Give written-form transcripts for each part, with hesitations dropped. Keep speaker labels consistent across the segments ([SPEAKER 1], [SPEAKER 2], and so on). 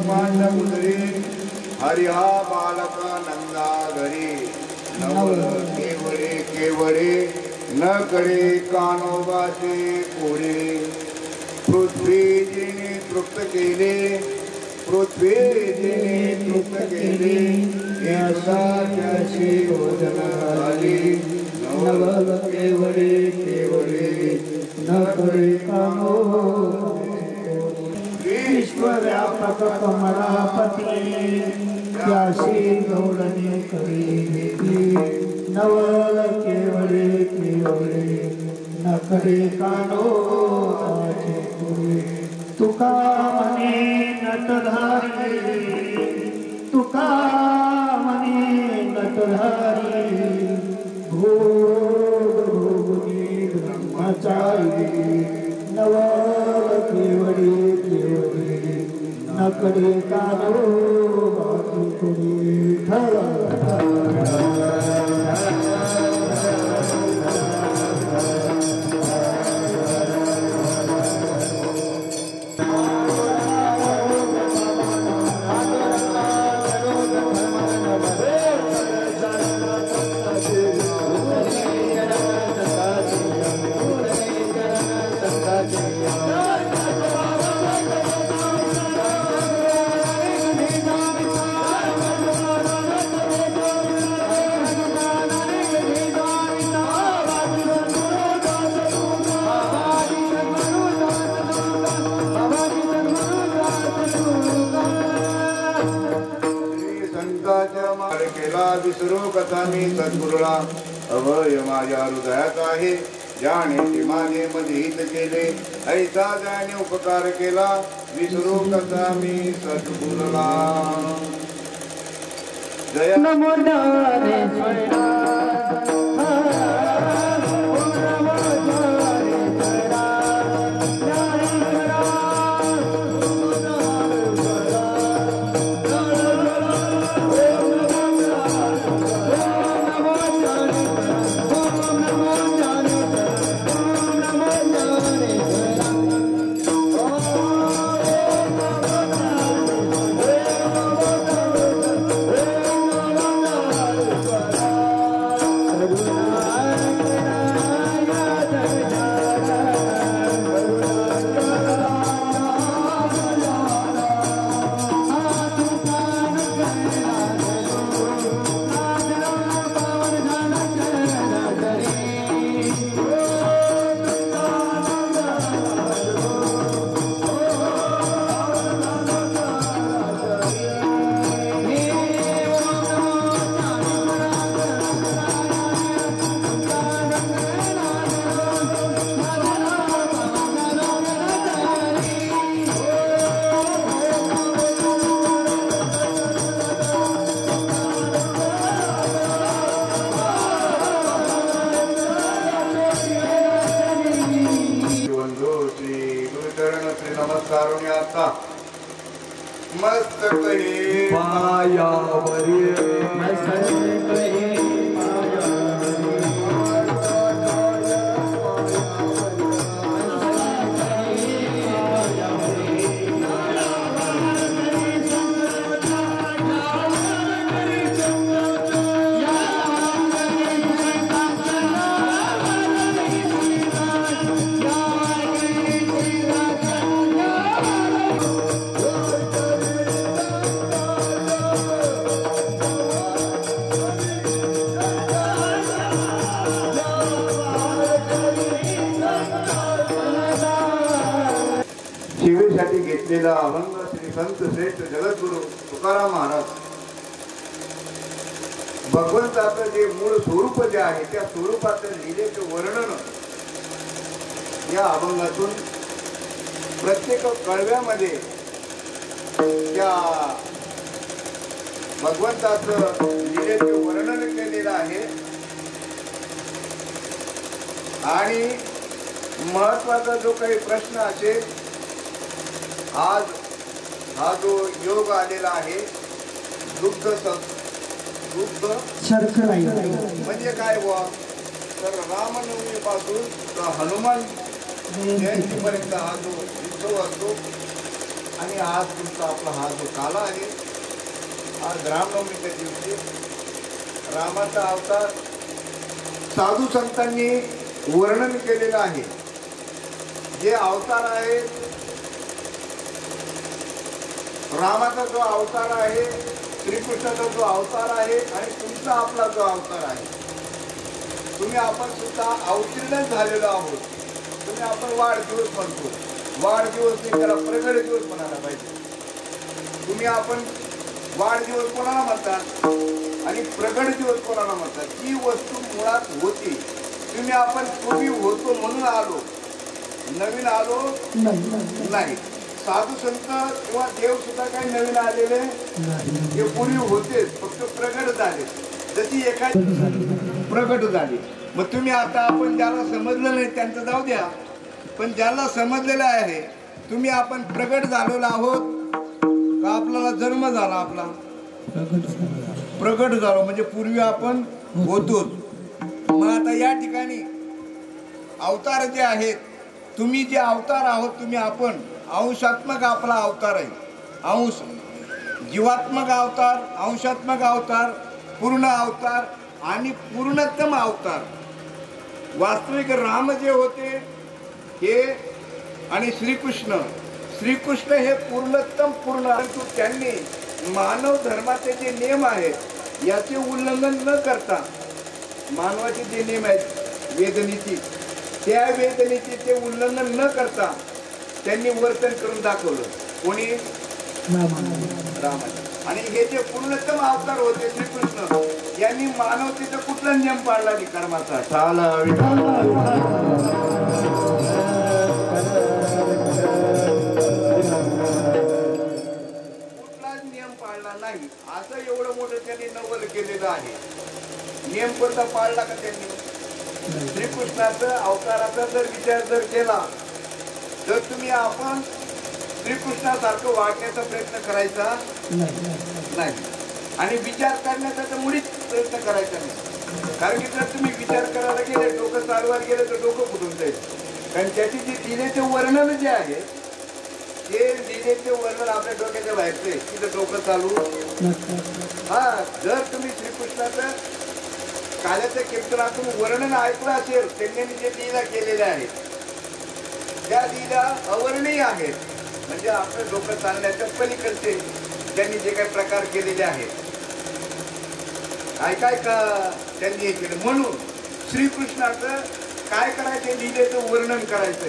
[SPEAKER 1] पांडमुद्री हरिहा बालका नंदा घरी नवल केवळे केवळे न कडे कानोबाचे कोडे पृथ्वीजीने तृप्त केले पृथ्वीजीने तृप्त केले त्याची योजना झाली नवल केवळे केवळे न कडे कानोबाचे
[SPEAKER 2] विश्वव्यापक कमलापती त्याशी गौरणी करी नवल केवळे केवळे नकडे कानोबाचे कोडे तुका म्हणे नटधारी तुका म्हणे नटधारी भोग भोगनी ब्रह्मचारी नवल केवळे केवळे नकडे कानोबाचे कोडे
[SPEAKER 1] विसरू कथा मी सद्गुरूला अभय माझ्या हृदयात आहे ज्याने माझे मधित केले ऐसा ज्याने उपकार केला विसरू कथा मी सद्गुरूला जय
[SPEAKER 2] नमो
[SPEAKER 1] मस्तकहे
[SPEAKER 2] मायावरी मस्तकहे
[SPEAKER 1] शिवेसाठी घेतलेला अभंग श्री संत श्रेष्ठ जगद्गुरु तुकाराम महाराज भगवंताचं जे मूळ स्वरूप जे आहे त्या स्वरूपाचं लीलेचं वर्णन या अभंगातून प्रत्येक कळव्यामध्ये त्या भगवंताचं लीलेचं वर्णन केलेलं आहे आणि महत्वाचा जो काही प्रश्न असेल आज हा जो योग आलेला आहे दुग्ध
[SPEAKER 2] शर्कराई
[SPEAKER 1] म्हणजे काय बुवा तर रामनवमी पासून तर हनुमान जयंतीपर्यंत हा जो उत्सव असतो आणि आज तुमचा आपला हा जो काला आहे, आज रामनवमीच्या दिवशी रामाचा अवतार साधू संतांनी वर्णन केलेलं आहे. जे अवतार आहे, रामाचा जो अवतार आहे, श्रीकृष्णाचा जो अवतार आहे आणि तुमचा आपला जो अवतार आहे, तुम्ही आपण सुद्धा अवतीर्ण झालेलो आहोत. तुम्ही आपण वाढदिवस म्हणतो, वाढदिवस नाही त्याला प्रगट दिवस म्हणायला पाहिजे. तुम्ही आपण वाढदिवस कोणाला म्हणतात आणि प्रगट दिवस कोणाला म्हणतात. जी वस्तू मुळात होती, तुम्ही आपण पूर्वी होतो म्हणून आलो, नवीन आलो नाही. साधू संत किंवा देव सुद्धा काही नवीन आलेले ते पूर्वी होतेच, फक्त प्रगट झाले. जशी एखादी प्रगट झाली. मग तुम्ही आता आपण ज्याला समजलं नाही त्यांचं जाऊ द्या, पण ज्याला समजलेलं आहे, तुम्ही आपण प्रगट झालेलो आहोत का आपल्याला जन्म झाला आपला प्रगट झालो, म्हणजे पूर्वी आपण होतोच. मग आता या ठिकाणी अवतार जे आहेत, तुम्ही जे अवतार आहोत, तुम्ही आपण अंशात्मक आपला अवतार आहे. अंश जीवात्मक अवतार, अंशात्मक अवतार, पूर्ण अवतार आणि पूर्णतम अवतार. वास्तविक राम जे होते हे आणि श्रीकृष्ण हे पूर्णतम पूर्ण. परंतु त्यांनी मानव धर्माचे जे नियम आहेत याचे उल्लंघन न करता, मानवाचे जे नियम आहेत वेदनेची, त्या वेदनेचे ते उल्लंघन न करता त्यांनी वर्तन करून दाखवलं. कोणी? रामाने. आणि हे जे पूर्णतम अवतार होते श्रीकृष्ण, यांनी मानवतेचा कुठला नियम पाळला नाही कर्माचा. कुठलाच नियम पाळला नाही. असं एवढं मोठं त्यांनी नवल केलेलं आहे. नियम कोणता पाळला का त्यांनी? श्रीकृष्णाचा अवताराचा जर विचार जर केला तर तुम्ही आपण श्रीकृष्णासारखं वागण्याचा प्रयत्न करायचा नाही आणि विचार करण्याचा तर मुळीच प्रयत्न करायचा नाही. कारण की जर तुम्ही विचार करायला गेले, डोकं चालवायला गेले तर डोकं फुटून जाईल. कारण त्याची जे लीलेचे वर्णन जे आहे, ते लीलेचे वर्णन आपल्या डोक्याच्या बाहेरचे, तिथं डोकं चालू. हा, जर तुम्ही श्रीकृष्णाचं काल्याच्या कीर्तनातून वर्णन ऐकलं असेल, त्यांनी जे लीला केलेल्या आहेत त्या लीला अवर्णनीय आहेत. म्हणजे आपलं डोकं चालण्याच्या पलीकडचे त्यांनी जे काही प्रकार केलेले आहेत, काय का त्यांनी हे केलं. म्हणून श्रीकृष्णाचं काय करायचं, लीलेचं वर्णन करायचं.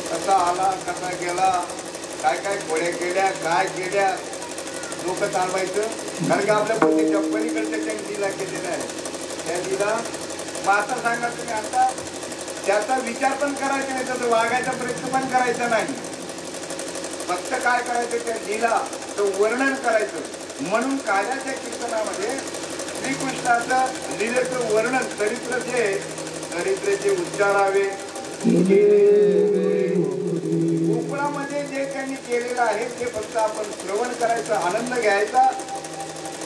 [SPEAKER 1] कसा आला, कसा गेला, काय काय खोड्या केल्या, काय केल्या, डोकं चालवायचं. कारण की आपल्या बुद्धीच्या पलीकडच्या त्यांनी लीला केलेला आहे. त्या लीला मग आता सांगा तुम्ही, आता त्याचा विचार पण करायचा नाही, त्याचा वागायचा प्रयत्न पण करायचा नाही. फक्त काय करायचं, त्या लीला वर्णन करायचं. म्हणून काल्याच्या कीर्तनामध्ये श्रीकृष्णाचं लीलेचं वर्णन, चरित्रेचे उच्चारावे. उपळामध्ये जे त्यांनी केलेलं आहे ते फक्त आपण श्रवण करायचं, आनंद घ्यायचा.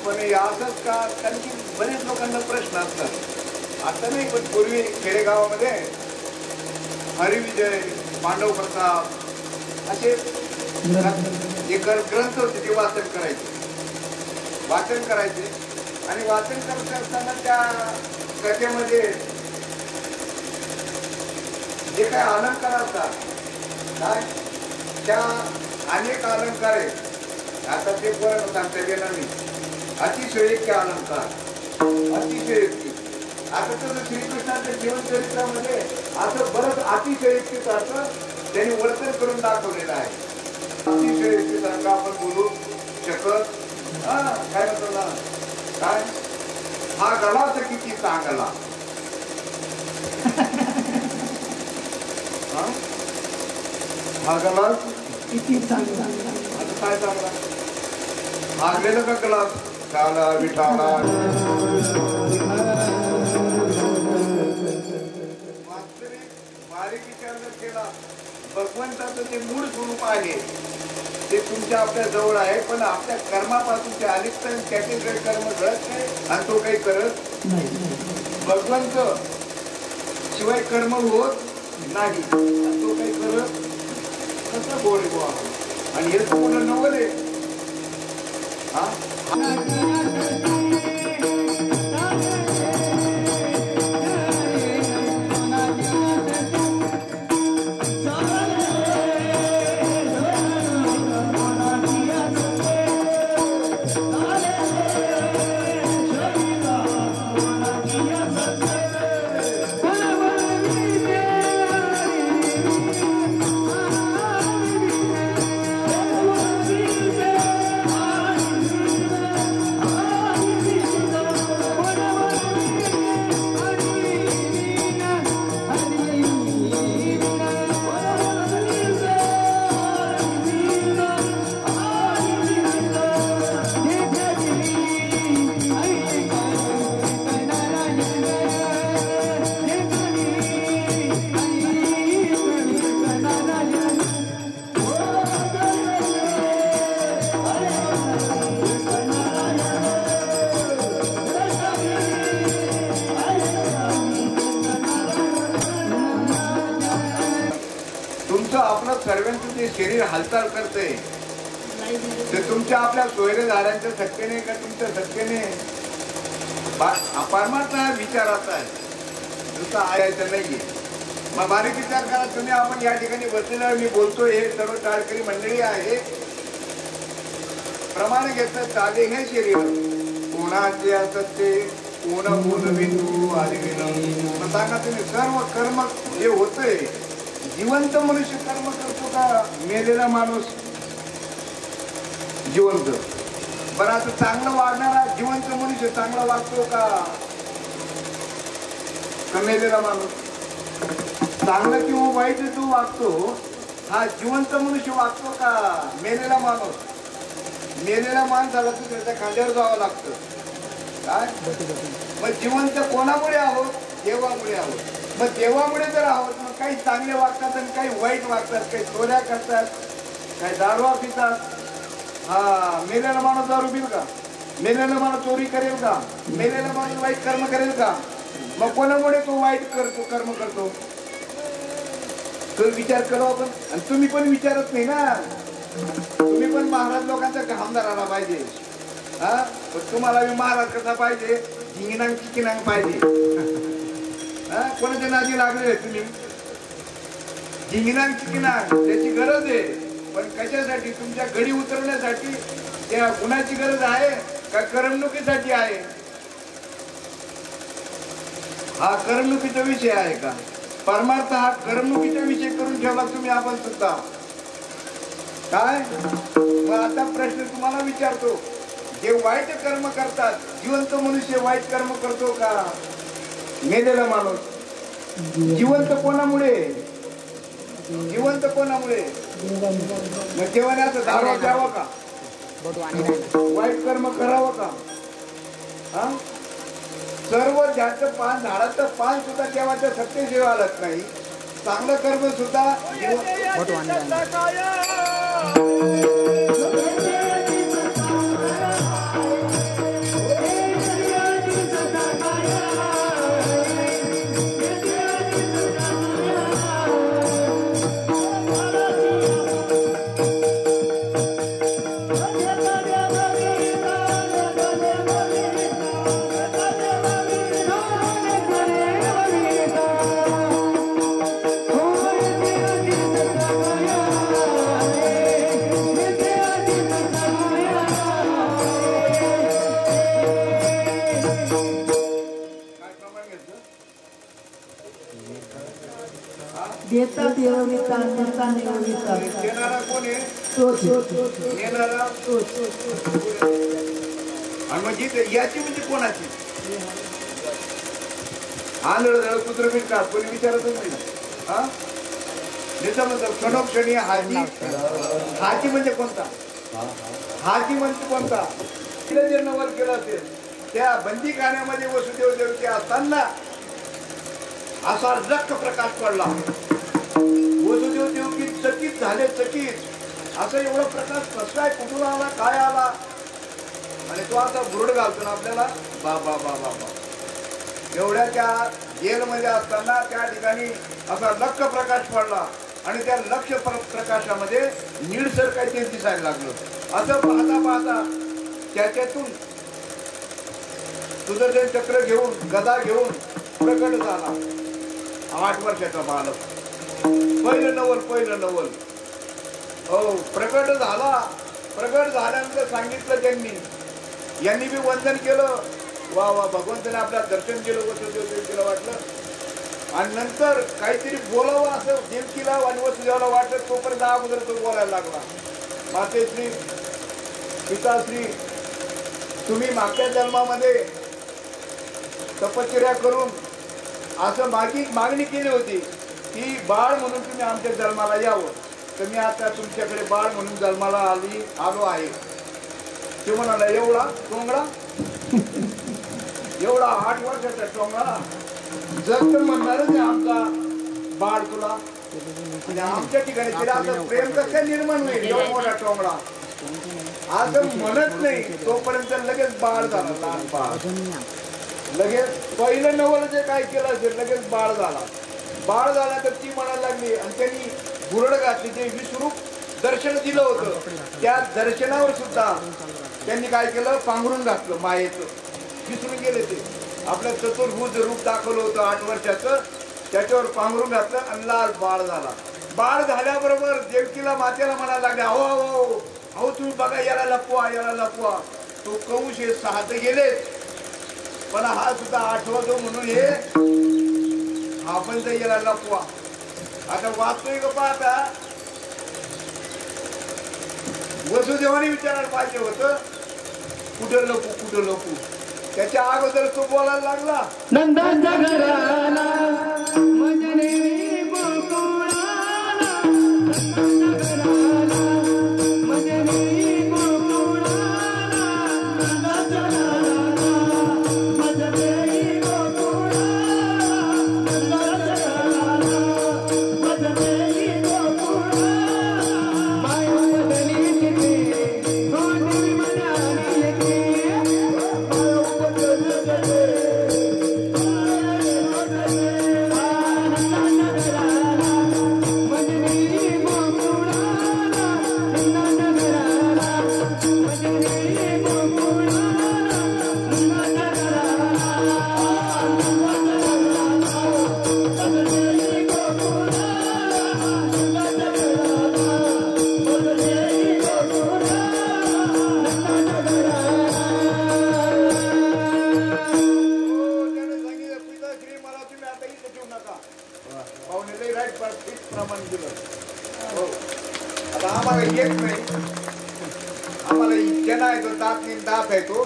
[SPEAKER 1] पण असंच का? कारण की बरेच लोकांना प्रश्न असतात. आता नाही, पण पूर्वी खेडेगावामध्ये हरिविजय, पांडव प्रताप असे जे ग्रंथ होते ते वाचन करायचे. आणि वाचन करत असताना त्या कथेमध्ये जे काही अलंकार असतात, काय त्या अनेक अलंकार आहेत. आता ते परत सांगता येणार नाही. अतिशयोक्ती अलंकार, अतिशयोक्ती. आता तर श्रीकृष्णाच्या जीवनचरित्रामध्ये असं बरंच अतिशयोक्तीसारखं त्यांनी वर्तन करून दाखवलेलं आहे. अतिशयोक्तीसारखं आपण बोलू शकत. काय म्हणतो ना, काय हा गलाच किती चांगला. हा गलास
[SPEAKER 2] किती चांगला.
[SPEAKER 1] आता काय चांगला आगलेलं का गलास काला विठाला बारीक विचार जर केला भगवंताचं ते मूळ स्वरूप आहे ते तुमच्या आपल्या जवळ आहे पण आपल्या कर्मापासून ते अलिप्त कॅटेगरी कर्म घडत नाही आणि तो काही करत
[SPEAKER 2] नाही.
[SPEAKER 1] भगवंत शिवाय कर्म होत नाही आणि तो काही करत कसं गोड गो आणि हे तर कोणा नवल आहे. हा आपलं सर्वांचं जे शरीर हालचाल करते ते तुमच्या आपल्या सोयरे झाडांच्या सत्तेने का तुमच्या सत्तेने परमार्थ हा विचाराचा आहे नुसता आयाचा नाहीये. मग बारीक विचार करा तुम्ही आपण या ठिकाणी बसलेला मी बोलतोय हे सर्व टाळकरी मंडळी आहे प्रमाण घेतलं चाले हे शरीर कोणाचे असत ते कोण पूर्ण बिंदू आले सांगा तुम्ही सर्व कर्म जे होतंय जिवंत मनुष्य कर्म करतो का मेलेला माणूस जिवंत. बरं आता चांगलं वागणारा जिवंत मनुष्य चांगला वागतो का मेलेला माणूस. चांगलं किंवा वाईट जो वागतो हा जिवंत मनुष्य वागतो का मेलेला माणूस. मेलेला माणसाला तर त्याच्या खांद्यावर जावं लागतं काय. मग जिवंत कोणामुळे आहोत देवामुळे आहोत. मग देवामुळे जर आहोत मग काही चांगले वागतात आणि काही वाईट वागतात काही चोऱ्या करतात काही दारू पितात. हा मेलेला माणूस दारू पिल का मेलेला माणूस चोरी करेल का मेलेला माणूस वाईट कर्म करेल का. मग कोणामुळे तो वाईट करतो कर्म करतो तो विचार करू आपण. आणि तुम्ही पण विचारत नाही ना तुम्ही पण महाराज लोकांचा घामदार आला पाहिजे. हा पण तुम्हाला महाराज कसा पाहिजे झिंगिनांग चिकिनांग पाहिजे. कोणाच्या नादी लागले तुम्ही झिंगिनांग चिकिनांग त्याची गरज आहे पण कशासाठी तुमच्या घडी उतरवण्यासाठी त्या गुणाची गरज आहे का करमणुकीसाठी आहे. हा करमणुकीचा विषय आहे का परमार्थ हा करमणुकीचा विषय करून ठेवला तुम्ही आपण सुद्धा काय. मग आता प्रश्न तुम्हाला विचारतो जे वाईट कर्म करतात जिवंत मनुष्य वाईट कर्म करतो का मेलेला माणूस. जिवंत कोणामुळे जिवंत कोणामुळे मग जेवणाचं धारा द्यावं का वाईट कर्म करावं का. हा सर्व ज्याचं पान झाडाचं पान सुद्धा देवाच्या सत्तेशिवाय आलंच नाही. चांगलं कर्म सुद्धा
[SPEAKER 2] देतात योगिता देताना योगिता
[SPEAKER 1] देणारा कोण आहे
[SPEAKER 2] तोच
[SPEAKER 1] देणारा आणि मग याची म्हणजे कोणाची आंधळ कुत्र मिळता कोणी विचारतच नाही ना. त्याच्यानंतर क्षणोक्षणी हाची म्हणजे कोणता हाची म्हणजे कोणता जे नवल केलं असेल त्या बंदीखान्यामध्ये वसुदेव देवकी असताना असा लख प्रकाश पडला. वसुदेव देवकी चकित झाले चकित असं एवढा प्रकाश कसला कुठून आला काय आला आणि तो आता बुरड घालतो ना आपल्याला बाबा बाबा बाबा एवढ्या त्या जेलमध्ये असताना त्या ठिकाणी असा लक्ष प्रकाश पडला आणि त्या लक्ष प्रकाशामध्ये निळसर काहीतरी दिसायला लागलं. असं पाहता पाहता त्याच्यातून सुदर्शन चक्र घेऊन गदा घेऊन प्रकट झाला 8 वर्षाचा बालक. पहिलं नवल हो प्रकट झाला. प्रकट झाल्यानंतर सांगितलं यांनी बी वंदन केलं. वा वा भगवंताने आपल्याला दर्शन केलं वसुदेव देवकीला वाटलं आणि नंतर काहीतरी बोलावं असं देवकीला आणि वसुदेवाला वाटलं. तोपर्यंत अगोदर तो बोलायला लागला. मातेश्री पिताश्री तुम्ही मागच्या जन्मामध्ये तपश्चर्या करून असं मागणी केली होती की बाळ म्हणून तुम्ही आमच्या जन्माला यावं. तर मी आता तुमच्याकडे बाळ म्हणून जन्माला आलो आहे. ते म्हणाला एवढा टोंगडा एवढा 8 वर्षाचा टोंगडा जग म्हणणारच आहे आमचा बाळ तुला आणि आमच्या ठिकाणी तिला असं प्रेम कसं निर्माण होईल एवढा मोठा टोंगडा असं म्हणत नाही. तोपर्यंत लगेच बाळ झाला. लहान बाळ लगेच पहिलं नवल जे काय केलं असेल लगेच बाळ झाला तर ती म्हणायला लागली आणि त्यांनी बुरड घातली. जे विश्वरूप दर्शन दिलं होतं त्या दर्शनावर सुद्धा त्यांनी काय केलं पांघरून घातलं. मायेचं विसरून गेले ते आपलं चतुर्भुज रूप दाखवलं होतं 8 वर्षाचं त्याच्यावर पांघरून घातलं आणि लाल बाळ झाला. बाळ झाल्याबरोबर देवकीला मातेला म्हणायला लागले अहो अहो अहो तुम्ही बघा याला लपवा. तो कंस हे 6 तर गेलेच पण हा सुद्धा 8वा जो म्हणून हे आपण तर याला लपवा. आता वाचतोय का पाहता वसुदेवाने विचारायला पाहिजे होतं कुठं लपू. त्याच्या अगोदर तो बोलायला लागला
[SPEAKER 2] नंदाच्या घराला मजने गोकुळाला नंदाच्या घराला मजने गोकुळाला नंदाच्या घराला मजने गोकुळाला नंदाच्या घराला मजने गोकुळाला माया मदनी किती कोणी मनाली लेके
[SPEAKER 1] दात आहे तो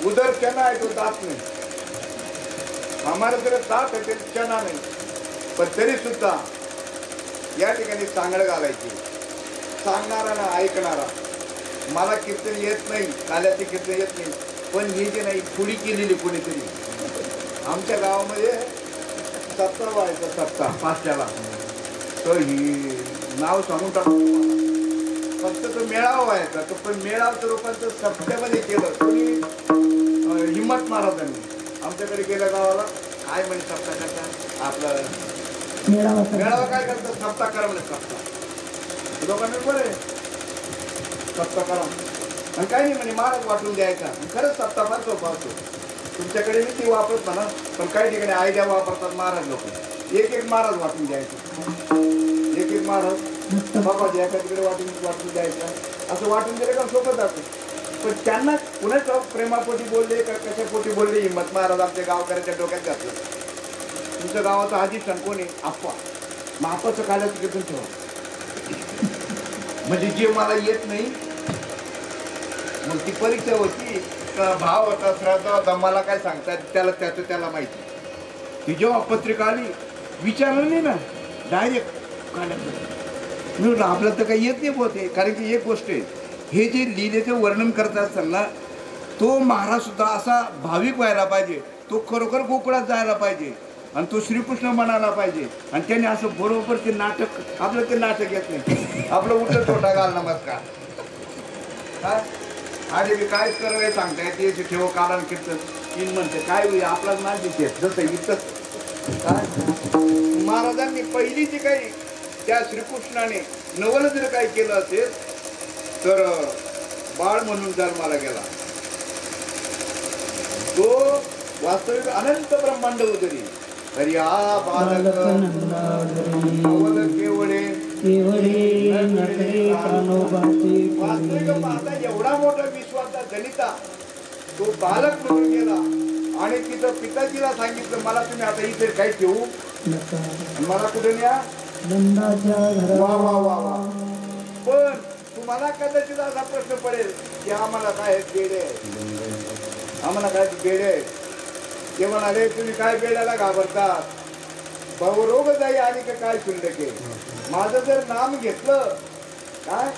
[SPEAKER 1] उदर चना आहे तो दात नाही. आम्हाला जर दात आहे ते चना नाही पण तरी सुद्धा या ठिकाणी सांगड घालायची. सांगणारा ना ऐकणारा. मला कीर्तन येत नाही काल्याचे कीर्तन येत नाही पण ही जे नाही पुडी केलेली कोणीतरी आमच्या गावामध्ये सप्ताह व्हायचा सप्ताह 5ला तर ही नाव सांगून टाकतो. फक्त तो मेळावा व्हायचा तो पण मेळावचं रूपांतर सप्त्यामध्ये केलं. कोणी हिम्मत महाराजांनी आमच्याकडे गेल्या गावाला काय म्हणे सप्ताह करता आपलं मेळावा काय करतात सप्ताह करा म्हणे. सप्ताह लोकांना बरं सप्ताह करा आणि काही नाही म्हणे महाराज वाटून द्यायचा. खरंच सप्ताह फार सोपा असतो. तुमच्याकडे मी ती वापरत म्हणा पण काही ठिकाणी आयडिया वापरतात महाराज लोक. एक महाराज वाटून द्यायचं. एक महाराज बाबाजी एखाद्याकडे वाटून द्यायचं असं वाटून दिलं का सोपं जातं. पण त्यांना कुणाच्या प्रेमापोटी बोलले का कशापोटी बोलले हिम्मत महाराज आमच्या गावकऱ्याच्या डोक्यात घातलं. तुमच्या गावाचं अधिष्ठान कोणी आप्पा मग आप्पाचं काल्याचं कीर्तन ठेवा म्हणजे जे मला येत नाही मग ती परीक्षा होती, भाव होता, श्राद्ध होता, मला काय सांगतात त्याला त्याचं त्याला माहिती. ती जेव्हा पत्रिका आली विचारलं नाही ना, डायरेक्ट काढायचं. मी आपल्याला तर काही येत नाही बोलते. कारण की एक गोष्ट आहे, हे जे लीलेचं वर्णन करत असताना तो महाराज सुद्धा असा भाविक व्हायला पाहिजे, तो खरोखर गोकुळात जायला पाहिजे आणि तो श्रीकृष्ण म्हणायला पाहिजे. आणि त्याने असं बरोबर ते नाटक, आपलं ते नाटक येत नाही, आपलं उलट छोटा घाल नमस्कार काय आणि मी कायच करावं हे सांगता येते ठेव कारण कीर्तन तीन म्हणते काय होईल आपलाच नाच घेत जसं इथंच काय. महाराजांनी पहिली जी काही त्या श्रीकृष्णाने नवल जर काही केलं असेल तर बाळ म्हणून जन्माला गेला. तो वास्तविक अनंत ब्रह्मांड उदरी तरी हा बालक केवळे वास्तविक पाहता एवढा मोठा विश्वाचा गणिता तो बालक म्हणून गेला. आणि तिथं पिताजीला सांगितलं मला तुम्ही आता इथे काही ठेवू मला कुठे न्या. वा वा वा वा. पण तुम्हाला कदाचित असा प्रश्न पडेल की आम्हाला काय बेडे आम्हाला काय बेडे आहेत. ते म्हणाले तुम्ही काय बेड्याला घाबरतात, भाऊ रोग जाई आणि काय शिल्लक आहे. माझं जर नाम घेतलं काय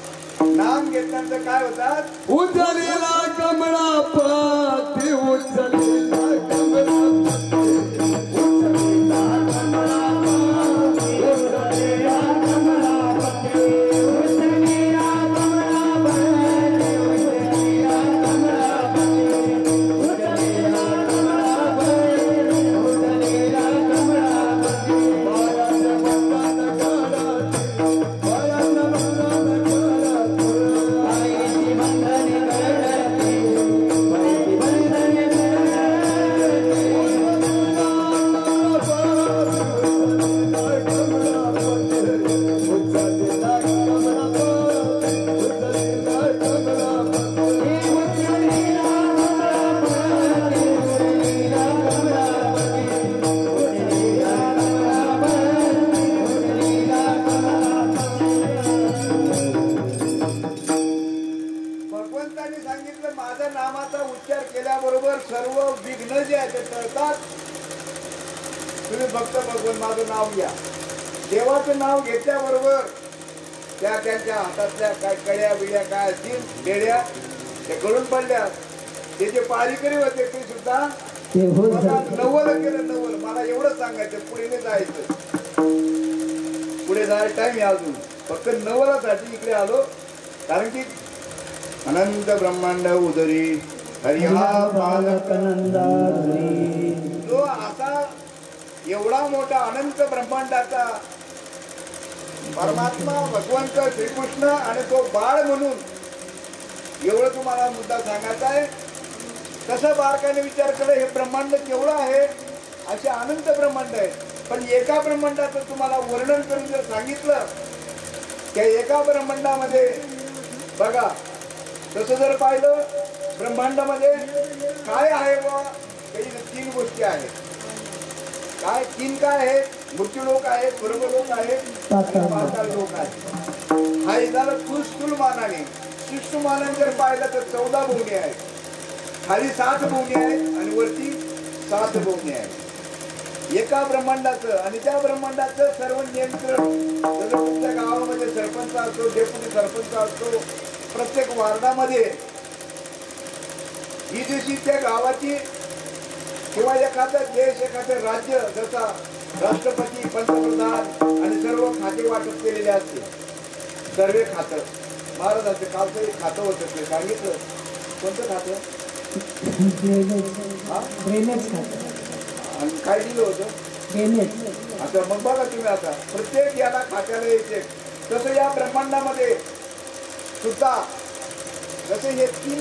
[SPEAKER 1] नाम घेतल्यानंतर काय होतात
[SPEAKER 2] उचलेला कमळा पाती उचलेला कमळा देवाचं नाव घेतल्याबरोबर त्या त्यांच्या हातातल्या काय कड्या बिड्या काय असतील बेड्या त्या गळून पडल्या. ते जे पाळीकरी होते ते सुद्धा नवल केलं. नवल मला एवढं सांगायचं पुढे नाही जायचं, पुढे जायला टाइम आहे अजून. फक्त नवलासाठी इकडे आलो. कारण की अनंत ब्रह्मांड उदरी हरी हा बालक जो असा एवढा मोठा अनंत ब्रह्मांडाचा परमात्मा भगवंत श्रीकृष्ण आणि तो बाळ म्हणून एवढं तुम्हाला मुद्दा सांगायचा आहे. कसं बारकाने विचार केलं हे ब्रह्मांड केवढं आहे, असे अनंत ब्रह्मांड आहे. पण एका ब्रह्मांडाचं तुम्हाला वर्णन करून जर सांगितलं त्या एका ब्रह्मांडामध्ये बघा तसं जर पाहिलं ब्रह्मांडामध्ये काय आहे बा काही 3 गोष्टी आहेत. काय 3 काय आहेत मृत्यूलोक आहे, स्वर्गलोक आहे, पाताळ लोक आहे. हा झालं स्थूल मानाने. सूक्ष्म मानाने जर पाहिलं तर 14 भुवने आहेत, खाली 7 भुवने आहेत आणि वरती 7 भुवने आहेत एका ब्रह्मांडाचं. आणि त्या ब्रह्मांडाचं सर्व नियंत्रण जसं तुमच्या गावामध्ये सरपंच असतो, डेप्युटी सरपंच असतो, प्रत्येक वार्डामध्ये ही दिवशी त्या गावाची किंवा एखादं देश एखादं राज्य जसा राष्ट्रपती पंतप्रधान आणि सर्व खाते वाटप केलेले असते. सर्वे खातं महाराजांचे कालचं एक खातं होतं ते सांगितलं कोणतं खातं आणि काय दिलं होतं. आता मग बघा तुम्ही आता प्रत्येक याला खात्याला यायचे. तसं या ब्रह्मांडामध्ये सुद्धा जसे हे 3